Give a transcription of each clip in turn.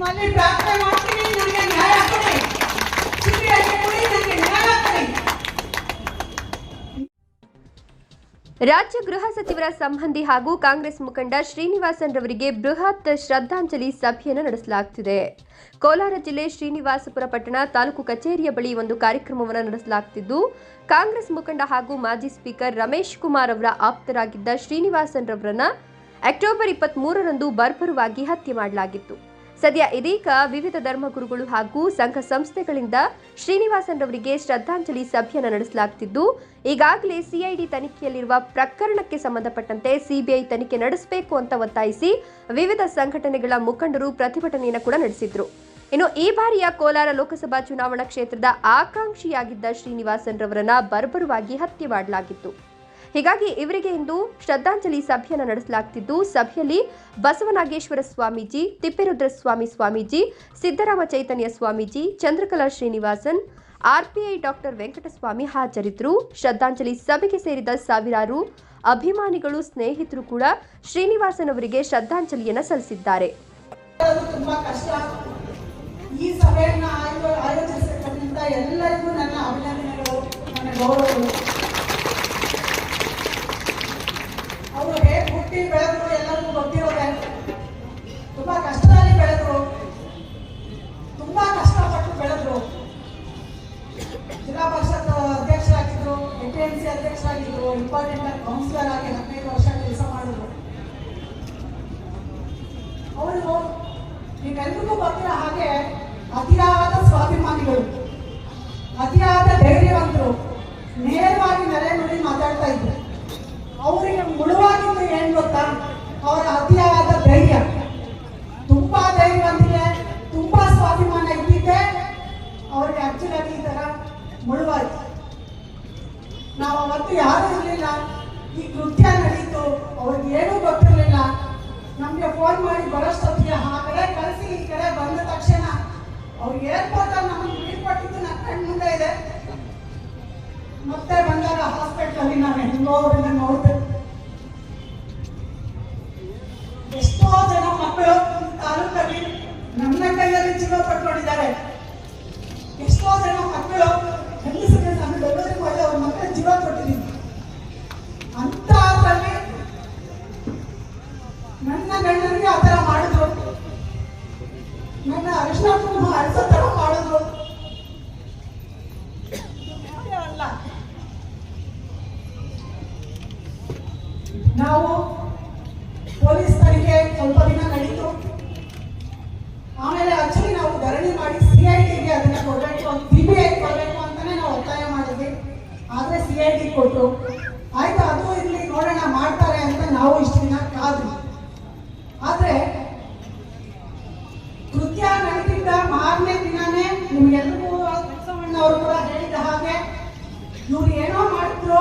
ನಿಮ್ಮಲ್ಲಿ ಪ್ರಾರ್ಥನೆ ಮಾಡ್ತೀನಿ, ನನಗೆ ನ್ಯಾಯ ಕೊಡಿ, ಸಿಬಿಐಗೆ ಕೊಡಿ, ನನಗೆ ನ್ಯಾಯ ಕೊಡಿ. ರಾಜ್ಯ ಗೃಹ ಸಚಿವರ ಸಂಬಂಧಿ ಹಾಗೂ ಕಾಂಗ್ರೆಸ್ ಮುಖಂಡ ಶ್ರೀನಿವಾಸನ್ ರವರಿಗೆ ಬೃಹತ್ ಶ್ರದ್ಧಾಂಜಲಿ ಸಭೆಯನ್ನು ನಡೆಸಲಾಗುತ್ತಿದೆ. ಕೋಲಾರ ಜಿಲ್ಲೆ ಶ್ರೀನಿವಾಸಪುರ ಪಟ್ಟಣ ತಾಲೂಕು ಕಚೇರಿಯ ಬಳಿ ಒಂದು ಕಾರ್ಯಕ್ರಮವನ್ನು ನಡೆಸಲಾಗುತ್ತಿದ್ದು, ಕಾಂಗ್ರೆಸ್ ಮುಖಂಡ ಹಾಗೂ ಮಾಜಿ ಸ್ಪೀಕರ್ ರಮೇಶ್ ಕುಮಾರ್ ಅವರ ಆಪ್ತರಾಗಿದ್ದ ಶ್ರೀನಿವಾಸನ್ ರವರನ್ನ ಅಕ್ಟೋಬರ್ 23ರಂದು ಬರ್ಬರವಾಗಿ ಹತ್ಯೆ ಮಾಡಲಾಗಿತ್ತು. ಸದ್ಯ ಇದೀಗ ವಿವಿಧ ಧರ್ಮಗುರುಗಳು ಹಾಗೂ ಸಂಘ ಸಂಸ್ಥೆಗಳಿಂದ ಶ್ರೀನಿವಾಸನ್ ರವರಿಗೆ ಶ್ರದ್ಧಾಂಜಲಿ ಸಭೆಯನ್ನು ನಡೆಸಲಾಗುತ್ತಿದ್ದು, ಈಗಾಗಲೇ ಸಿಐಡಿ ತನಿಖೆಯಲ್ಲಿರುವ ಪ್ರಕರಣಕ್ಕೆ ಸಂಬಂಧಪಟ್ಟಂತೆ ಸಿಬಿಐ ತನಿಖೆ ನಡೆಸಬೇಕು ಅಂತ ಒತ್ತಾಯಿಸಿ ವಿವಿಧ ಸಂಘಟನೆಗಳ ಮುಖಂಡರು ಪ್ರತಿಭಟನೆಯನ್ನು ಕೂಡ ನಡೆಸಿದ್ರು. ಇನ್ನು ಈ ಬಾರಿಯ ಕೋಲಾರ ಲೋಕಸಭಾ ಚುನಾವಣಾ ಕ್ಷೇತ್ರದ ಆಕಾಂಕ್ಷಿಯಾಗಿದ್ದ ಶ್ರೀನಿವಾಸನ್ ರವರನ್ನ ಬರ್ಬರವಾಗಿ ಹತ್ಯೆ ಮಾಡಲಾಗಿತ್ತು. ಹೀಗಾಗಿ ಇವರಿಗೆ ಇಂದು ಶ್ರದ್ಧಾಂಜಲಿ ಸಭೆಯನ್ನು ನಡೆಸಲಾಗುತ್ತಿದ್ದು, ಸಭೆಯಲ್ಲಿ ಬಸವನಾಗೇಶ್ವರ ಸ್ವಾಮೀಜಿ, ತಿಪ್ಪೇರುದ್ರಸ್ವಾಮಿ ಸ್ವಾಮೀಜಿ, ಸಿದ್ದರಾಮ ಚೈತನ್ಯ ಸ್ವಾಮೀಜಿ, ಚಂದ್ರಕಲಾ ಶ್ರೀನಿವಾಸನ್, ಆರ್ಪಿಐ ಡಾಕ್ಟರ್ ವೆಂಕಟಸ್ವಾಮಿ ಹಾಜರಿದ್ದರು. ಶ್ರದ್ಧಾಂಜಲಿ ಸಭೆಗೆ ಸೇರಿದ ಸಾವಿರಾರು ಅಭಿಮಾನಿಗಳು, ಸ್ನೇಹಿತರು ಕೂಡ ಶ್ರೀನಿವಾಸನ್ ಅವರಿಗೆ ಶ್ರದ್ಧಾಂಜಲಿಯನ್ನು ಸಲ್ಲಿಸಿದ್ದಾರೆ. ಈ ಸಭೆಯನ್ನು ಆಯೋಜಿಸಿದ್ದರಿಂದ ಎಲ್ಲರಿಗೂ ನನ್ನ ಅಭಿನಂದನೆಗಳು, ನನ್ನ ಗೌರವಗಳು. ಅವರು ಹೇಗೆ ಹುಟ್ಟಿ ಬೆಳೆದ್ರು ಎಲ್ಲರಿಗೂ ಗೊತ್ತಿರೋದೆ. ತುಂಬಾ ಕಷ್ಟದಲ್ಲಿ ಬೆಳೆದ್ರು, ತುಂಬಾ ಕಷ್ಟಪಟ್ಟು ಬೆಳೆದ್ರು. ಜಿಲ್ಲಾ ಪರಿಷತ್ ಅಧ್ಯಕ್ಷರಾಗಿದ್ರು, APMC ಅಧ್ಯಕ್ಷರಾಗಿದ್ರು, ಇಂಪಾರ್ಟೆಂಟ್ ಕೌನ್ಸಿಲರ್ ಆಗಿ 15 ವರ್ಷ ಕೆಲಸ ಮಾಡಿದ್ರು. ಅವರು ನೀವೆಲ್ಲರಿಗೂ ಗೊತ್ತಿರೋ ಹಾಗೆ ಅತಿಯಾದ ಸ್ವಾಭಿಮಾನಿಗಳು, ಅತಿಯಾದ ಧೈರ್ಯವಂತರು, ನೇರವಾಗಿ ನೆಲೆ ನುಡಿ ಮಾತಾಡ್ತಾ ಇದ್ರು. ಅವರಿಗೆ ಮುಳುವಾಗಿದ್ದು ಏನ್ ಗೊತ್ತಾ? ಅವರ ಅತಿಯಾದ ಧೈರ್ಯ. ತುಂಬಾ ಧೈರ್ಯವಂತಿಗೆ, ತುಂಬಾ ಸ್ವಾಭಿಮಾನ ಇದ್ದಿದ್ದೆ ಅವ್ರಿಗೆ ಆಕ್ಚುಲಾಗಿ ಈ ತರ ಮುಳುವಾಯ್ತು. ನಾವು ಅವತ್ತು ಯಾರೂ ಇರಲಿಲ್ಲ, ಈ ಕೃತ್ಯ ನಡೀತು, ಅವ್ರಿಗೆ ಏನೂ ಗೊತ್ತಿರಲಿಲ್ಲ. ನಮ್ಗೆ ಫೋನ್ ಮಾಡಿ ಬರೋಷ್ಟೊತ್ತಿಗೆ ಆ ಕಡೆ ಕಳಿಸಿ ಈ ಕಡೆ ಬಂದ ತಕ್ಷಣ ಅವ್ರಿಗೆ ಏರ್ಪೋರ್ಟ್ ಅಲ್ಲಿ ನಮಗೆ ಬೀಳ್ಪಟ್ಟಿದ್ದು ನನ್ನ ಕಣ್ಣು ಮುಂದೆ ಇದೆ. ಮತ್ತೆ ಬಂದಾಗ ಹಾಸ್ಪಿಟಲ್ ಅಲ್ಲಿ ನಾನು ಹೆಂಗೋ ಅವ್ರನ್ನ ನೋಡ್ಬೇಕು. ಎಷ್ಟೋ ಜನ ಮಕ್ಕಳು ತಾಲೂಕಲ್ಲಿ ನನ್ನ ಕೈಯಲ್ಲಿ ಜೀವ ಪಟ್ಕೊಂಡಿದ್ದಾರೆ. ಎಷ್ಟೋ ಜನ ಮಕ್ಕಳು ಹೆಂಗಸರಿಗೆ ನಾನು ಡೆಲಿವರಿ ಮಾಡಿ ಅವ್ರ ಮಕ್ಕಳ ಜೀವ ಕೊಟ್ಟಿದ್ದೀನಿ. ಅಂತಹದ್ರಲ್ಲಿ ನನ್ನ ಗಂಡನಿಗೆ ಆ ಥರ ಮಾಡಿದ್ರು, ನನ್ನ ಅರಿಶಿನ ಕುಂಕುಮ ಅಳಿಸೋ ಥರ ಮಾಡಿದ್ರು. ಅಲ್ಲ, ನಾವು ಪೊಲೀಸ್ ತನಿಖೆ ಸ್ವಲ್ಪ ದಿನ ನಡೀತು. ಆಮೇಲೆ ಆಕ್ಚುಲಿ ನಾವು ಧರಣಿ ಮಾಡಿ ಸಿಐಡಿಗೆ ಅದನ್ನ ಕೊಡಬೇಕು, ಸಿಬಿಐ ಕೊಡಬೇಕು ಅಂತಾನೆ ನಾವು ಒತ್ತಾಯ ಮಾಡಿದ್ವಿ. ಆದ್ರೆ ಸಿಐಡಿ ಕೊಟ್ಟು ಆಯ್ತು, ಅದು ಇಲ್ಲಿ ನೋಡೋಣ ಮಾಡ್ತಾರೆ ಅಂತ ನಾವು ಇಷ್ಟು ದಿನ ಕಾದ್ವಿ. ಆದ್ರೆ ಕೃತ್ಯ ನಡೆದಿದ್ದ ಮಾರನೇ ದಿನಾನೇ ನಿಮ್ಗೆಲ್ಲರಿಗೂ ಬಸವಣ್ಣವರು ಕೂಡ ಹೇಳಿದ ಹಾಗೆ ಇವ್ರು ಏನೋ ಮಾಡಿದ್ರು,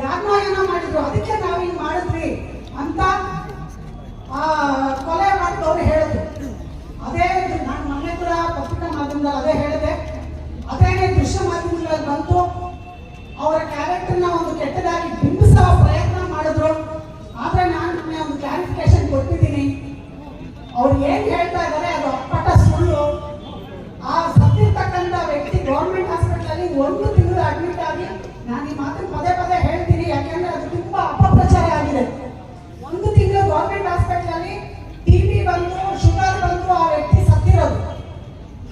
ಯಾರನ್ನೋ ಏನೋ ಮಾಡಿದ್ರು, ಅದಕ್ಕೆ ನಾವು ಹಿಂಗ್ ಮಾಡಿದ್ವಿ ಅಂತ ಕೊಲೆ ಮಾಡಿದವ್ರು ಹೇಳಿದ್ರು. ಅದೇ ನಾನು ಮೊನ್ನೆ ಕೂಡ ಪತ್ರಿಕಾ ಮಾಧ್ಯಮದಲ್ಲಿ ಅದೇ ಹೇಳಿದೆ. ಅದೇನೇ ದೃಶ್ಯ ಮಾಧ್ಯಮಗಳಲ್ಲಿ ಬಂತು. ಅವರ ಕ್ಯಾರೆಕ್ಟರ್ನ ಒಂದು ಕೆಟ್ಟದಾಗಿ ಬಿಂಬಿಸುವ ಪ್ರಯತ್ನ ಮಾಡಿದ್ರು. ಆದ್ರೆ ನಾನು ಒಂದು ಕ್ಲಾರಿಫಿಕೇಶನ್ ಕೊಟ್ಟಿದ್ದೀನಿ. ಅವ್ರು ಏನ್ ಹೇಳ್ತಾ ಇದ್ದಾರೆ ಅದು ಅಪ್ಪಟ ಸುಳ್ಳು. ಆ ಸತ್ತಿರ್ತಕ್ಕಂಥ ವ್ಯಕ್ತಿ ಗೌರ್ಮೆಂಟ್ ಹಾಸ್ಪಿಟಲ್ ಅಲ್ಲಿ 1 ತಿಂಗಳು ಅಡ್ಮಿಟ್ ಆಗಿ, ನಾನು ಈ ಮಾತನ್ನು ಪದೇ ಪದೇ ಹೇಳ್ತೀನಿ ಯಾಕೆಂದ್ರೆ ಅದು ತುಂಬಾ ಅಪಪ್ರಚಾರ ಆಗಿದೆ. 1 ತಿಂಗಳು ಗೌರ್ಮೆಂಟ್ ಹಾಸ್ಪಿಟಲ್ ಅಲ್ಲಿ TB ಬಂದು, ಶುಗರ್ ಬಂದು ಆ ವ್ಯಕ್ತಿ ಸತ್ತಿರೋದು.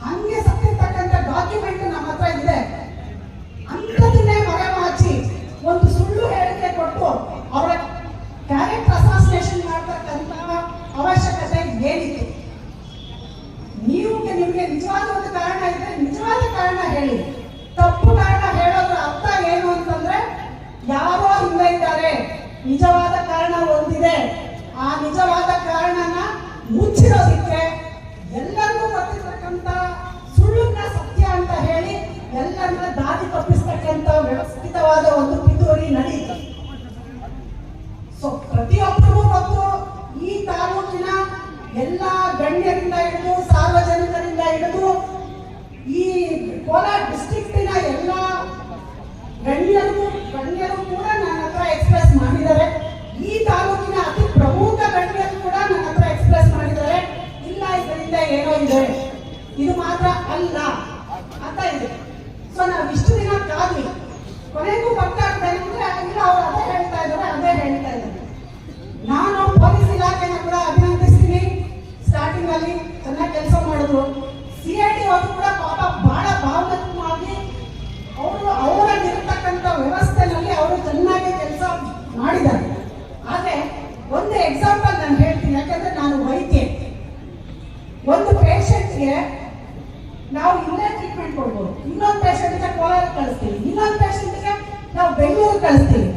ಹಂಗೆ ಸತ್ತಿರ್ತಕ್ಕಂಥ ಡಾಕ್ಯುಮೆಂಟ್ ನಮ್ಮ ಹತ್ರ ಇದೆ. ಅಂಥದನ್ನೇ ಮರೆಮಾಚಿ ಒಂದು ಸುಳ್ಳು ಹೇಳಿಕೆ ಕೊಟ್ಟು ಅವರ ಕ್ಯಾರೆಕ್ಟರ್ ಅಸಾಸಿನೇಷನ್ ಮಾಡ್ತಕ್ಕಂಥ ಅವಶ್ಯಕತೆ ಏನಿದೆ? ನಿಮಗೆ ನಿಜವಾದ ಒಂದು ಕಾರಣ ಇದ್ರೆ ನಿಜವಾದ ಕಾರಣ ಹೇಳಿ. ತಪ್ಪು ಕಾರಣ ಹೇಳೋದ್ರ ಅರ್ಥ ಏನು ಅಂತಂದ್ರೆ ಯಾರೋ ಹಿಂದೆ ಇದ್ದಾರೆ, ನಿಜವಾದ ಕಾರಣ ಒಂದಿದೆ. ಆ ನಿಜವಾದ ಕಾರಣನ ಮುಚ್ಚಿರೋದಿಕ್ಕೆ ಎಲ್ಲರಿಗೂ ಗೊತ್ತಿರ್ತಕ್ಕಂಥ ಸುಳ್ಳನ್ನ ಸತ್ಯ ಅಂತ ಹೇಳಿ ಎಲ್ಲರನ್ನ ದಾರಿ ತಪ್ಪಿಸ್ತಕ್ಕಂಥ ವ್ಯವಸ್ಥಿತವಾದ ಒಂದು ಪಿತೂರಿ ನಡೀತು. ಸೊ ಪ್ರತಿಯೊಬ್ಬರಿಗೂ ಗೊತ್ತು, ಈ ತಾಲೂಕಿನ ಎಲ್ಲ ಗಣ್ಯರಿಂದ ಹಿಡಿದು ಸಾರ್ವಜನಿಕರಿಂದ ಹಿಡಿದು ಈ ಕೋಲಾರ ಡಿಸ್ಟ್ರಿಕ್ಟಿನ ಎಲ್ಲ ಗಣ್ಯರು ಕೂಡ ನನ್ನ ಹತ್ರ ಎಕ್ಸ್ಪ್ರೆಸ್ ಮಾಡಿದ್ದಾರೆ. ಈ ತಾಲೂಕಿನ ಅತಿ ಪ್ರಮುಖ ಗಣ್ಯರು ಕೂಡ ನನ್ನ ಹತ್ರ ಎಕ್ಸ್ಪ್ರೆಸ್ ಮಾಡಿದ್ದಾರೆ. ಇಲ್ಲ, ಇದರಿಂದ ಏನೋ ಇದೆ, ಅಲ್ಲ ಅಂತ ಇದೆ. ಸೊ ನಾವು ಇಷ್ಟು ದಿನ ಕಾದ್ವಿ, ಕೊನೆಗೂ ಗೊತ್ತಾಗ್ತೇನೆ ಅಂದ್ರೆ ಇಲ್ಲ ಅವ್ರು ಅದೇ ಹೇಳ್ತಾ ಇದ್ದಾರೆ. ನಾನು ಪೊಲೀಸ್ ಇಲಾಖೆನ ಕೂಡ ಅಭಿನಂದಿಸ್ತೀನಿ. ಸ್ಟಾರ್ಟಿಂಗ್ ಅಲ್ಲಿ ಚೆನ್ನಾಗಿ ಕೆಲಸ ಮಾಡಿದ್ರು. CID ಅವರು ಕೂಡ ಪಾಪ ಬಹಳ ಭಾವನಾತ್ಮಕವಾಗಿ ಅವರಲ್ಲಿರ್ತಕ್ಕಂಥ ವ್ಯವಸ್ಥೆನಲ್ಲಿ ಅವರು ಚೆನ್ನಾಗಿ ಕೆಲಸ ಮಾಡಿದ್ದಾರೆ. ಆದ್ರೆ ಒಂದು ಎಕ್ಸಾಂಪಲ್ ನಾನು ಹೇಳ್ತೀನಿ, ಯಾಕಂದ್ರೆ ನಾನು ವೈದ್ಯ. ಒಂದು ಪೇಷಂಟ್ಗೆ ನಾವು ಇಲ್ಲೇ ಟ್ರೀಟ್ಮೆಂಟ್ ಕೊಡ್ಬೋದು, ಇನ್ನೊಂದು ಪೇಷಂಟ್ಗೆ ಕೋಲಾರ ಕಳಿಸ್ತೀವಿ, ಇನ್ನೊಂದು ಪೇಷಂಟ್ಗೆ ನಾವು ಬೆಂಗಳೂರು ಕಳಿಸ್ತೀವಿ.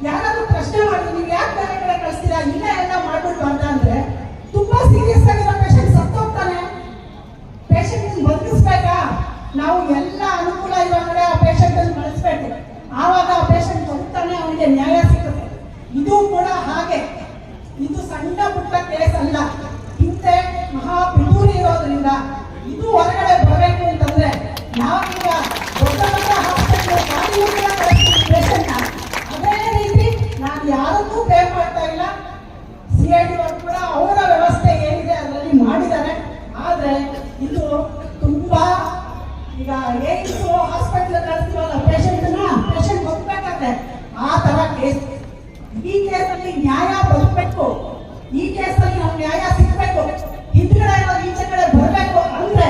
ಯಾರಾದ್ರೂ ಪ್ರಶ್ನೆ ಮಾಡಿದ್ರು, ನೀವು ಯಾಕೆ ಬೇರೆ ಕಡೆ ಕಳಿಸ್ತೀರಾ, ಇಲ್ಲೇ ಎಲ್ಲ ಮಾಡ್ಬಿಟ್ಟು ಅಂತ ಅಂದ್ರೆ ತುಂಬಾ ಸೀರಿಯಸ್ ಆಗಿರೋ ಪೇಷಂಟ್ ಸತ್ತೋಗ್ತಾನೆ. ಪೇಷಂಟ್ ಬದುಕಿಸ್ಬೇಕಾ? ನಾವು ಎಲ್ಲ ಅನುಕೂಲ ಇರೋ ಕಡೆ ಆ ಪೇಷಂಟ್ ಅನ್ನು ಕಳಿಸ್ಬೇಕು, ಆವಾಗ ಆ ಪೇಷಂಟ್ ಬದುಕ್ತಾನೆ, ಅವನಿಗೆ ನ್ಯಾಯ ಸಿಗುತ್ತೆ. ಇದು ಕೂಡ ಹಾಗೆ, ಇದು ಸಣ್ಣ ಪುಟ್ಟ ಕೇಸ್ ಅಲ್ಲ, ಹಿಂದೆ ಮಹಾ ಪಿತೂರಿ ಇರೋದ್ರಿಂದ ಇದು ಹೊರಗಡೆ ಬರಬೇಕು ಅಂತಂದ್ರೆ ನಾವೀಗ ದೊಡ್ಡ ದೊಡ್ಡ ಹಾಸ್ಪಿಟಲ್ ಪೇಷಂಟ್ ಅದೇ ರೀತಿ ನಾನು ಯಾರನ್ನೂ ಪೇ ಮಾಡ್ತಾ ಇಲ್ಲ. CID ಅವರು ಕೂಡ ಅವರ ವ್ಯವಸ್ಥೆ ಏನಿದೆ ಅದರಲ್ಲಿ ಮಾಡಿದ್ದಾರೆ. ಆದ್ರೆ ಇದು ತುಂಬಾ ಈಗ ಏಮ್ಸ್ ಹಾಸ್ಪಿಟಲ್ ಕಳಿಸ್ತೀವಲ್ಲ ಪೇಷಂಟ್ ಬದುಕಬೇಕಾದ್ರೆ ಆ ತರ ಕೇಸ್. ಈ ಕೇಸಲ್ಲಿ ನ್ಯಾಯ ಬದುಕಬೇಕು, ಈ ಕೇಸಲ್ಲಿ ನಾವು ನ್ಯಾಯ ಸಿಗ್ಬೇಕು, ಹಿಂದ್ಗಡೆ ಈಚೆ ಕಡೆ ಬರಬೇಕು ಅಂದ್ರೆ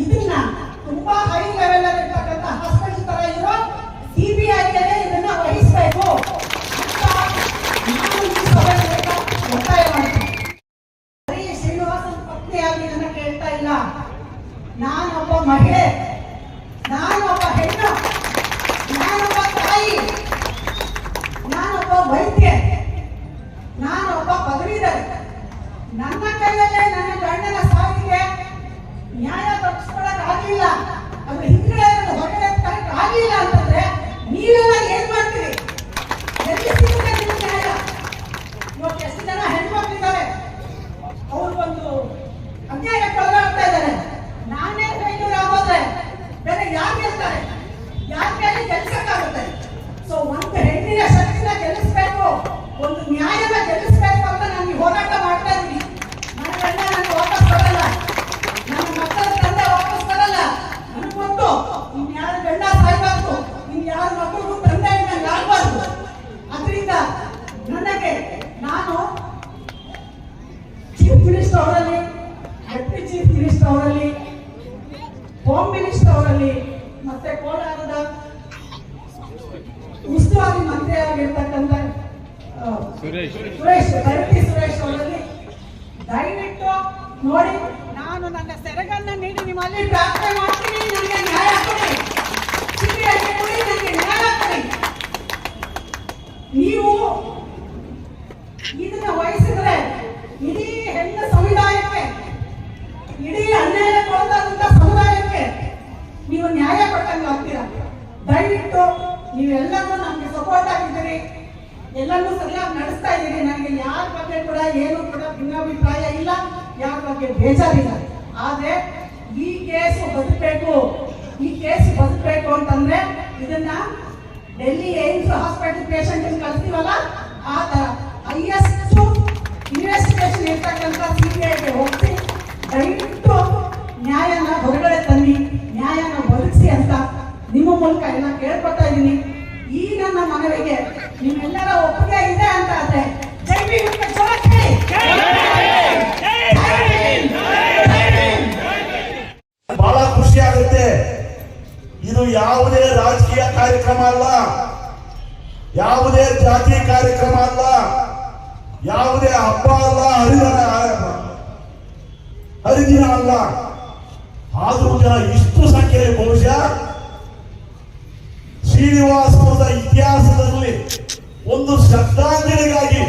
ಇದನ್ನ ತುಂಬಾ ಹೈ ಲೆವೆಲ್ ಅಲ್ಲಿ ಇರ್ತಕ್ಕಂಥ ಹಾಸ್ಪಿಟಲ್ ತರ ಇರೋ CBIಗೆ ಇದನ್ನ ವಹಿಸಬೇಕು ಅಂತ ನಾನು ಈ ಸಭೆಯಲ್ಲಿ ಒತ್ತಾಯ ಮಾಡ್ತೀನಿ. ಬರೀ ಶ್ರೀನಿವಾಸನ್ ಪತ್ನಿಯಾಗಿ ನನ್ನ ಕೇಳ್ತಾ ಇಲ್ಲ, ನಾನೊಬ್ಬ ಮಹಿಳೆ, ನಾನೊಬ್ಬ ಹೆಣ್ಣು, ನಾನೊಬ್ಬ ತಾಯಿ, ನಾನೊಬ್ಬ ವೈದ್ಯ, ನಾನೊಬ್ಬ ಪದವೀಧರ. ನನ್ನ ಕೈಯಲ್ಲೇ ನನ್ನ ಗಂಡನ ಸಾವಿಗೆ ನ್ಯಾಯ ತಪ್ಪಿಸ್ಕೊಳಕ್ ಆಗ್ಲಿಲ್ಲ, ಅದ್ರ ಹಿಂದ್ಗಡೆ ಹೊರಗಡೆ ತರಕ್ ಆಗ್ಲಿಲ್ಲ ಅಂತಂದ್ರೆ ನೀವೆಲ್ಲ ಏನ್ ಮಾಡ್ತೀರಿ? ಎಲ್ಲಿ ಸಿಗುತ್ತೆ ನಿಮ್ಗೆ ನ್ಯಾಯ? ಇವತ್ತು ಎಷ್ಟು ಜನ ಹೆಣ್ಮಕ್ಳಿದ್ದಾರೆ, ಅವ್ರು ಒಂದು ಅನ್ಯಾಯಕ್ಕೆ ಒಳಗಾಗ್ತಾ ಇದ್ದಾರೆ. ನಾನೇ ಫೇಲ್ಯೂರ್ ಆಗೋದ್ರೆ ಬೇರೆ ಯಾರು ಗೆಲ್ತಾರೆ? ಯಾರ ಕೈಲಿ ಗೆಲ್ಸಕ್ಕಾಗುತ್ತೆ? ಸೊ ಒಂದು ಹೆಣ್ಣಿನ ಶಕ್ತಿನ ಗೆಲ್ಲಿಸ್ಬೇಕು, ಒಂದು ನ್ಯಾಯನ ಗೆಲ್ಲಿಸ್ಬೇಕು ಅಂತ ನಾನು ಹೋರಾಟ ಮಾಡ್ತಾ ಇದ್ದೀನಿ. ನನ್ನ ಗಂಡ ನನಗೆ ವಾಪಸ್ ಬರಲ್ಲ, ನನ್ನ ಮಕ್ಕಳ ತಂದೆ ವಾಪಸ್ ಬರಲ್ಲ, ನನಗೆ ಗೊತ್ತು ಇನ್ಯಾರ ಗಂಡ ಸಾಯ್ಬಾರ್ದು, ಇನ್ಯಾರ ಮಕ್ಕಳಿಗೂ ತಂದೆ ನಂಗೆ ಆಗ್ಬಾರ್ದು. ಅದರಿಂದ ನನಗೆ ನಾನು ಚೀಫ್ ಮಿನಿಸ್ಟರ್ ಅವರಲ್ಲಿ, ಡೆಪ್ಯೂಟಿ ಚೀಫ್ ಮಿನಿಸ್ಟರ್ ಅವರಲ್ಲಿ, ಹೋಮ್ ಮಿನಿಸ್ಟರ್ ಅವರಲ್ಲಿ, ಮತ್ತೆ ಕೋಲಾರದ ಉಸ್ತುವಾರಿ ಮಂತ್ರಿ ಆಗಿರ್ತಕ್ಕಂಥ ಸುರೇಶ್ ಅವರಲ್ಲಿ ದಯವಿಟ್ಟು ನೋಡಿ, ನಾನು ನನ್ನ ಸೆರಗನ್ನ ನೀಡಿ ನಿಮ್ಮಲ್ಲಿ ಪ್ರಾರ್ಥನೆ ಮಾಡ್ತೀನಿ, ನನಗೆ ನ್ಯಾಯ ಕೊಡಿ, CBIಗೆ ಕೊಡಿ, ನನಗೆ ನ್ಯಾಯ ಕೊಡಿ. ನೀವು ಇದನ್ನ ವಹಿಸಿದ್ರೆ ಇಡೀ ಹೆಣ್ಣು ಸಮುದಾಯಕ್ಕೆ, ಇಡೀ ಅನ್ಯಾಯಕ್ಕೊಳಗಾದಂತ ಸಮುದಾಯಕ್ಕೆ ನೀವು ನ್ಯಾಯ ಕೊಟ್ಟಂಗೆ ಆಗ್ತೀರಾ. ದಯವಿಟ್ಟು ನೀವೆಲ್ಲರೂ ನಮ್ಗೆ ಸಪೋರ್ಟ್ ಆಗಿದ್ದೀರಿ, ಎಲ್ಲರೂ ಸರಿಯಾಗಿ ನಡೆಸ್ತಾ ಇದ್ದೀರಿ. ನನಗೆ ಯಾರ ಬಗ್ಗೆ ಕೂಡ ಏನು ಕೂಡ ಭಿನ್ನಾಭಿಪ್ರಾಯ ಇಲ್ಲ, ಯಾರ ಬಗ್ಗೆ ಬೇಜಾರಿಲ್ಲ. ಆದ್ರೆ ಈ ಕೇಸ್ ಬದುಕಬೇಕು ಅಂತಂದ್ರೆ ಇದನ್ನ ಡೆಲ್ಲಿ ಏಮ್ಸ್ ಹಾಸ್ಪಿಟಲ್ ಪೇಷಂಟ್ ಕಳಿಸ್ತೀವಲ್ಲ ಆ ತರ ಹೈಯೆಸ್ಟ್ ಇನ್ವೆಸ್ಟಿಗೇಷನ್ ಇರ್ತಕ್ಕಂಥ CBIಗೆ ಹೋಗಿ ದಯವಿಟ್ಟು ನ್ಯಾಯನ ಹೊರಗಡೆ ತನ್ನಿ, ನ್ಯಾಯನ ಬದುಕಿಸಿ ಅಂತ ನಿಮ್ಮ ಮೂಲಕ ಎಲ್ಲ ಕೇಳ್ಕೊತಾ ಇದ್ದೀನಿ. ಈ ನನ್ನ ಮನವಿಗೆ ನಿಮ್ಮೆಲ್ಲರ ಒಪ್ಪಿಗೆ ಇದೆ ಅಂತ ಆದ್ರೆ ಜೈ ಭೀಮ್ ಅಂತ ಜೋರಾಗಿ ಬಹಳ ಖುಷಿ ಆಗುತ್ತೆ. ಇದು ಯಾವುದೇ ರಾಜಕೀಯ ಕಾರ್ಯಕ್ರಮ ಅಲ್ಲ, ಯಾವುದೇ ಜಾತಿ ಕಾರ್ಯಕ್ರಮ ಅಲ್ಲ, ಯಾವುದೇ ಹಬ್ಬ ಅಲ್ಲ, ಹರಿದಿನ ಅಲ್ಲ. ಆದ್ರೂ ಜನ ಇಷ್ಟು ಸಂಖ್ಯೆಯಲ್ಲಿ ಬಹುಶಃ ಶ್ರೀನಿವಾಸಪುರದ ಇತಿಹಾಸದಲ್ಲಿ ಒಂದು ಶ್ರದ್ಧಾಂಜಲಿಗಾಗಿ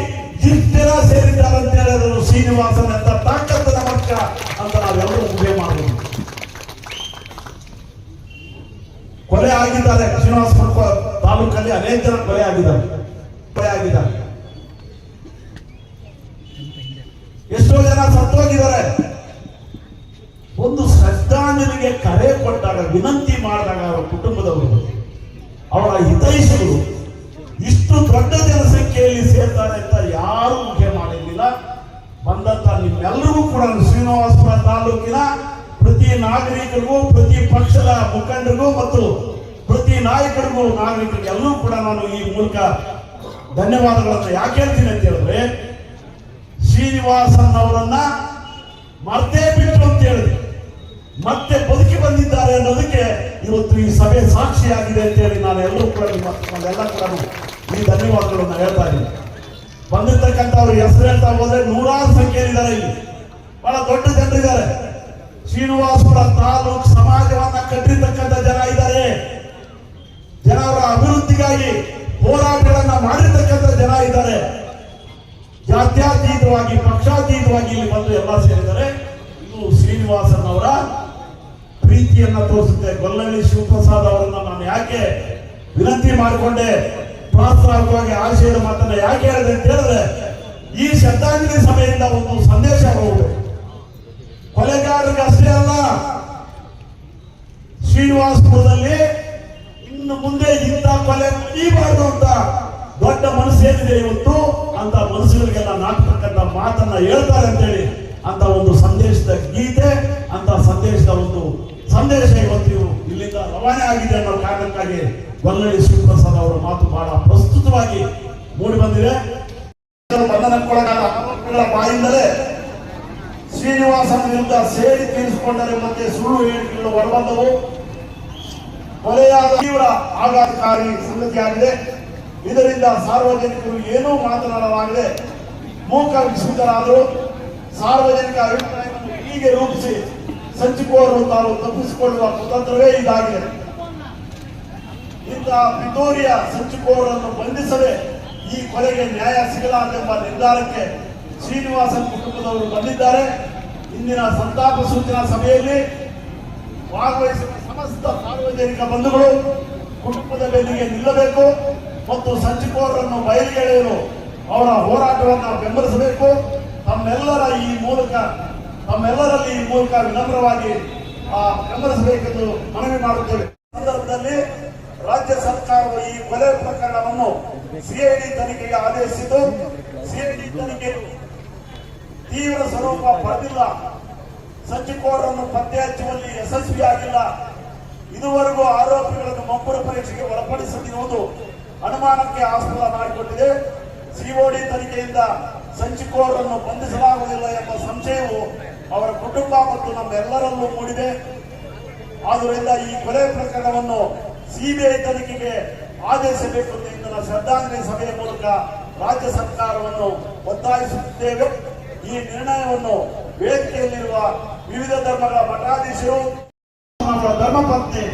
ಇಷ್ಟು ಜನ ಸೇರಿದ್ದಾರೆ ಅಂತ ಹೇಳಿದ್ರು. ಶ್ರೀನಿವಾಸನ ಅಂತ ತಾಕತ್ತಿನ ಮಕ್ಕ ಅಂತ ನಾವೆಲ್ಲರೂ ಊಹೆ ಮಾಡಬಹುದು. ಕೊಲೆ ಆಗಿದ್ದಾರೆ ಶ್ರೀನಿವಾಸಪುರ ತಾಲೂಕಲ್ಲಿ, ಅನೇಕ ಜನ ಕೊಲೆ ಆಗಿದ್ದಾರೆ. ಎಷ್ಟೋ ಜನ ಸತ್ತೋಗಿದ್ದಾರೆ. ಒಂದು ಶ್ರದ್ಧಾಂಜಲಿಗೆ ಕರೆ ಕೊಟ್ಟಾಗ, ವಿನಂತಿ ಮಾಡಿದಾಗ ಅವರ ಕುಟುಂಬದವರು, ಅವರ ಹಿತೈಷಿಗಳು ಇಷ್ಟು ದೊಡ್ಡ ಜನಸಂಖ್ಯೆಯಲ್ಲಿ ಸೇರ್ತಾರೆ ಅಂತ ಯಾರು ಊಹೆ ಮಾಡಿರಲಿಲ್ಲ. ಬಂದಂತ ನಿಮ್ಮೆಲ್ಲರಿಗೂ ಕೂಡ ಶ್ರೀನಿವಾಸಪುರ ತಾಲೂಕಿನ ಪ್ರತಿ ನಾಗರಿಕರಿಗೂ, ಪ್ರತಿ ಪಕ್ಷದ ಮುಖಂಡರಿಗೂ ಮತ್ತು ಪ್ರತಿ ನಾಯಕರಿಗೂ, ನಾಗರಿಕರಿಗೂ ಎಲ್ಲರೂ ಕೂಡ ನಾನು ಈ ಮೂಲಕ ಧನ್ಯವಾದಗಳನ್ನು ಯಾಕೆ ಹೇಳ್ತೀನಿ ಅಂತ ಹೇಳಿದ್ರೆ, ಶ್ರೀನಿವಾಸನ್ ಅವರನ್ನ ಮರ್ತೇ ಬಿಟ್ಟು ಅಂತ ಹೇಳಿದ್ರು, ಮತ್ತೆ ಬದುಕಿ ಬಂದಿದ್ದಾರೆ ಅನ್ನೋದಕ್ಕೆ ಇವತ್ತು ಈ ಸಭೆ ಸಾಕ್ಷಿಯಾಗಿದೆ ಅಂತ ಹೇಳಿ ನಾನು ಎಲ್ಲರೂ ಕೂಡ ಎಲ್ಲ ಕೂಡ ಈ ಧನ್ಯವಾದಗಳನ್ನು ಹೇಳ್ತಾ ಇದ್ದೀನಿ. ಬಂದಿರ್ತಕ್ಕಂಥ ಅವ್ರ ಹೆಸರು ಹೇಳ್ತಾ ಹೋದ್ರೆ ನೂರಾರು ಸಂಖ್ಯೆಯಲ್ಲಿದ್ದಾರೆ. ಇಲ್ಲಿ ಬಹಳ ದೊಡ್ಡ ಜನರಿದ್ದಾರೆ. ಶ್ರೀನಿವಾಸಪುರ ತಾಲೂಕು ಸಮಾಜವನ್ನ ಕಟ್ಟಿರ್ತಕ್ಕಂಥ ಜನ ಇದ್ದಾರೆ. ಜನರ ಅಭಿವೃದ್ಧಿಗಾಗಿ ಹೋರಾಟಗಳನ್ನ ಮಾಡಿರ್ತಕ್ಕಂಥ ಜನ ಇದ್ದಾರೆ. ಜಾತ್ಯತೀತವಾಗಿ, ಪಕ್ಷಾತೀತವಾಗಿ ಇಲ್ಲಿ ಬಂದು ಎಲ್ಲ ಸೇರಿದ್ದಾರೆ. ಇದು ಶ್ರೀನಿವಾಸನ್ ಅವರ ಪ್ರೀತಿಯನ್ನ ತೋರಿಸುತ್ತೆ. ಗೊಲ್ಲಳ್ಳಿ ಶಿವಪ್ರಸಾದ್ ಅವರನ್ನ ನಾನು ಯಾಕೆ ವಿನಂತಿ ಮಾಡಿಕೊಂಡೆ, ಪ್ರಾಸ್ತಾವಿಕವಾಗಿ ಆಶಯದ ಮಾತನ್ನ ಯಾಕೆ ಹೇಳಿದೆ ಅಂತ ಹೇಳಿದ್ರೆ, ಈ ಶ್ರದ್ಧಾಂಜಲಿ ಸಭೆಯಿಂದ ಒಂದು ಸಂದೇಶ ಹೋಗುತ್ತೆ. ಕೊಲೆಗಾರರಿಗೆ ಅಷ್ಟೇ ಅಲ್ಲ, ಶ್ರೀನಿವಾಸಪುರದಲ್ಲಿ ಇನ್ನು ಮುಂದೆ ಇಂಥ ಕೊಲೆ ನಡೀಬಾರ್ದು ಅಂತ ದೊಡ್ಡ ಮನಸ್ಸೇನಿದೆ ಇವತ್ತು, ಅಂತ ಮನಸ್ಸುಗಳಿಗೆಲ್ಲ ನಾಟತಕ್ಕಂಥ ಮಾತನ್ನ ಹೇಳ್ತಾರೆ ಅಂತೇಳಿ ಅಂತ ಒಂದು ಸಂದೇಶದ ಗೀತೆ, ಅಂತ ಸಂದೇಶದ ಒಂದು ಸಂದೇಶ ಇವತ್ತು ಇಲ್ಲಿಂದ ರವಾನೆ ಆಗಿದೆ ಅನ್ನೋ ಕಾರಣಕ್ಕಾಗಿ ಗೊಲ್ಲಳ್ಳಿ ಶಿವಪ್ರಸಾದ್ ಅವರ ಮಾತು ಬಹಳ ಪ್ರಸ್ತುತವಾಗಿ ಮೂಡಿ ಬಂದಿದೆ. ಬಂಧನಕ್ಕೊಳಗಾದ ಆರೋಪಿಗಳ ಬಾಯಿಂದಲೇ ಶ್ರೀನಿವಾಸನ್ ವಿರುದ್ಧ ಸೇರಿ ತೀರಿಸಿಕೊಂಡರೆ ಮತ್ತೆ ಸುಳ್ಳು ಹೇಳಿಕೆಗಳು ಹೊರಬಂದವು. ಕೊಲೆಯಾದ ತೀವ್ರ ಆಘಾತಕಾರಿ ಸಂಗತಿಯಾಗಿದೆ. ಇದರಿಂದ ಸಾರ್ವಜನಿಕರು ಏನೂ ಮಾತನಾಡಲಾಗದೆ ಮೂಕ ವಿಸ್ಮಿತರಾದರು. ಸಾರ್ವಜನಿಕ ಅಭಿಪ್ರಾಯವನ್ನು ಹೀಗೆ ರೂಪಿಸಿ ಸಂಚಿಕೋರರು ತಾವು ತಪ್ಪಿಸಿಕೊಳ್ಳುವ ಕುತಂತ್ರವೇ ಇದಾಗಿದೆ. ಇಂತಹ ಪಿತೂರಿಯ ಸಂಚಿಕೋರರನ್ನು ಬಂಧಿಸದೆ ಈ ಕೊಲೆಗೆ ನ್ಯಾಯ ಸಿಗಲಾರದೆಂಬ ನಿರ್ಧಾರಕ್ಕೆ ಶ್ರೀನಿವಾಸನ್ ಕುಟುಂಬದವರು ಬಂದಿದ್ದಾರೆ. ಇಂದಿನ ಸಂತಾಪ ಸೂಚನಾ ಸಭೆಯಲ್ಲಿ ಭಾಗವಹಿಸಿದ ಸಮಸ್ತ ಸಾರ್ವಜನಿಕ ಬಂಧುಗಳು ಕುಟುಂಬದ ಬೆನ್ನಿಗೆ ನಿಲ್ಲಬೇಕು ಮತ್ತು ಸಂಚಿಕೋರರನ್ನು ಬಯಲಿಗೆಳೆಯಲು ಅವರ ಹೋರಾಟವನ್ನು ಬೆಂಬಲಿಸಬೇಕು. ತಮ್ಮೆಲ್ಲರಲ್ಲಿ ಈ ಮೂಲಕ ವಿನಮ್ರವಾಗಿ ಬೆಂಬಲಿಸಬೇಕೆಂದು ಮನವಿ ಮಾಡುತ್ತೇವೆ. ಸಂದರ್ಭದಲ್ಲಿ ರಾಜ್ಯ ಸರ್ಕಾರವು ಈ ಕೊಲೆ ಪ್ರಕರಣವನ್ನು ಸಿಐಡಿ ತನಿಖೆಗೆ ಆದೇಶಿಸಿದ್ದು, ಸಿಐಡಿ ತನಿಖೆ ತೀವ್ರ ಸ್ವರೂಪ ಪಡೆದಿಲ್ಲ. ಸಂಚಿಕೋರರನ್ನು ಪತ್ತೆ ಹಚ್ಚುವಲ್ಲಿ ಯಶಸ್ವಿಯಾಗಿಲ್ಲ. ಇದುವರೆಗೂ ಆರೋಪಿಗಳನ್ನು ಮಬ್ಬರ ಪರೀಕ್ಷೆಗೆ ಒಳಪಡಿಸದಿರುವುದು ಅನುಮಾನಕ್ಕೆ ಆಸ್ಪದ ಮಾಡಿಕೊಟ್ಟಿದೆ. ಸಿಒಡಿ ತನಿಖೆಯಿಂದ ಸಂಚಿಕೋರರನ್ನು ಬಂಧಿಸಲಾಗುವುದಿಲ್ಲ ಎಂಬ ಸಂಶಯವು ಅವರ ಕುಟುಂಬ ಮತ್ತು ನಮ್ಮೆಲ್ಲರಲ್ಲೂ ಮೂಡಿದೆ. ಆದ್ದರಿಂದ ಈ ಕೊಲೆ ಪ್ರಕರಣವನ್ನು ಸಿಬಿಐ ತನಿಖೆಗೆ ಆದೇಶಿಸಬೇಕು ಎಂದು ಇಂದಿನ ಶ್ರದ್ಧಾಂಜಲಿ ಸಭೆಯ ಮೂಲಕ ರಾಜ್ಯ ಸರ್ಕಾರವನ್ನು ಒತ್ತಾಯಿಸುತ್ತಿದ್ದೇವೆ. ಈ ನಿರ್ಣಯವನ್ನು ವೇದಿಕೆಯಲ್ಲಿರುವ ವಿವಿಧ ಧರ್ಮಗಳ ಮಠಾಧೀಶರು, ಧರ್ಮಪತ್ನಿ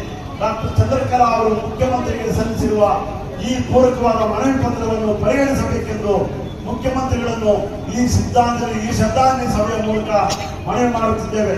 ಡಾಕ್ಟರ್ ಚಂದ್ರಕಲಾ ಅವರು ಮುಖ್ಯಮಂತ್ರಿಗೆ ಸಲ್ಲಿಸಿರುವ ಈ ಪೂರಕವಾದ ಮನವಿ ಪತ್ರವನ್ನು ಪರಿಗಣಿಸಬೇಕೆಂದು ಮುಖ್ಯಮಂತ್ರಿಗಳನ್ನು ಈ ಶ್ರದ್ಧಾಂಜಲಿ ಸಭೆಯ ಮೂಲಕ ಮನವಿ ಮಾಡುತ್ತಿದ್ದೇವೆ.